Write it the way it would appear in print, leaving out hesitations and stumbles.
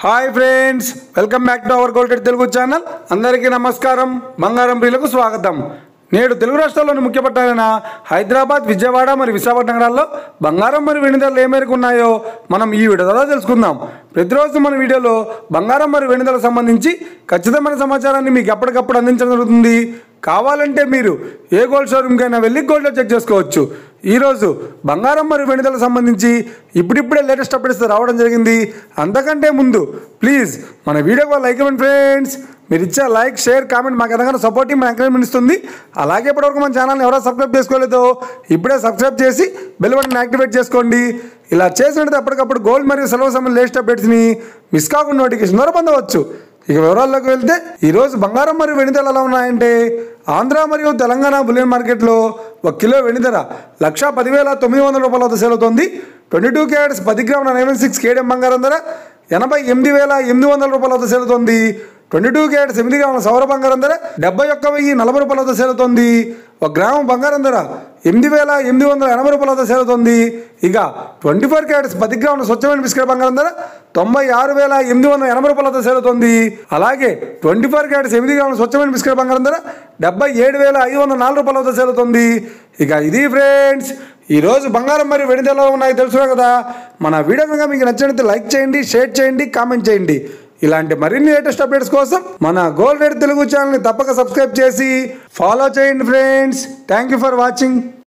Hi friends, welcome back to our gold Telugu channel. అందరికీ నమస్కారం. బంగారం ప్రియులకు స్వాగతం. నేడు తెలుగు రాష్ట్రాల్లోని ముఖ్య పట్టణాలైన హైదరాబాద్, విజయవాడ మరియు విశాఖపట్నం నగరాల్లో బంగారం మరియు వెండి ధరలు ఏ మేరకు ఉన్నాయో మనం ఈ వీడియో ద్వారా తెలుసుకుందాం. ప్రతిరోజు మన వీడియోలో బంగారం మరియు వెండి ధరలకు సంబంధించి ఖచ్చితమైన సమాచారాన్ని మీకు ఎప్పటికప్పుడు అందించడం జరుగుతుంది. కావాలంటే మీరు ఏ గోల్డ్ షోరూమ్కైనా వెళ్ళి గోల్డ్ చెక్ చేసుకోవచ్చు. ఈరోజు బంగారం మరియు వెండి ధరలకు సంబంధించి ఇప్పుడిప్పుడే లేటెస్ట్ అప్డేట్స్ రావడం జరిగింది. అంతకంటే ముందు ప్లీజ్ మన వీడియోకి లైక్ ఇవ్వండి ఫ్రెండ్స్. మీరు ఇచ్చే లైక్, షేర్, కామెంట్ మాకు ఎంతగానో సపోర్టింగ్, మన ఎంకరేజ్మెంట్ ఇస్తుంది. అలాగే ఇప్పటివరకు మన ఛానల్ని ఎవరో సబ్స్క్రైబ్ చేసుకోలేదో ఇప్పుడే సబ్స్క్రైబ్ చేసి బెల్ బటన్ యాక్టివేట్ చేసుకోండి. ఇలా చేసినట్టు ఎప్పటికప్పుడు గోల్డ్ మరియు సిల్వర్ సంబంధించిన లేటెస్ట్ అప్డేట్స్ని మిస్ కాకుండా నోటిఫికేషన్ ద్వారా పొందవచ్చు. ఇక వివరాల్లోకి వెళ్తే ఈరోజు బంగారం మరియు వెండి ధరలు ఎలా ఉన్నాయంటే, ఆంధ్ర మరియు తెలంగాణ బులియన్ మార్కెట్లో 1 కిలో వెండి ధర 1,10,900 రూపాయల వద్ద సేల్ అవుతుంది. 22 క్యారెట్స్ 10 గ్రాముల 916 కేడియం బంగారం ధర 88,800 రూపాయల వద్ద సేల్ అవుతుంది. 22 క్యారెట్స్ 8 గ్రాముల సౌర బంగారం ధర 71,040 రూపాయల వద్ద సేల్ అవుతుంది. 1 గ్రాము బంగారం ధర 8,880 రూపాయల వద్ద సేల్ అవుతుంది. ఇక 24 క్యారెట్స్ 10 గ్రాముల స్వచ్ఛమైన బిస్కెట్ బంగారం ధర 96,880 రూపాయల వద్ద సేల్ అవుతుంది. అలాగే 24 క్యారెట్స్ 8 గ్రాముల స్వచ్ఛమైన బిస్కెట్ బంగారం ధర 77,504 రూపాయల వద్ద సేల్ అవుతుంది. ఇక ఇది ఫ్రెండ్స్ ఈరోజు బంగారం మరియు వెండి ధరలు ఉన్నాయి తెలుసుకున్నా కదా. మన వీడియో కనుక మీకు నచ్చినట్లయితే లైక్ చేయండి, షేర్ చేయండి, కామెంట్ చేయండి. ఇలాంటి మరిన్ని లేటెస్ట్ అప్డేట్స్ కోసం మన గోల్డ్ రేట్ తెలుగు ఛానల్ని తప్పక సబ్స్క్రైబ్ చేసి ఫాలో చేయండి friends. Thank you for watching.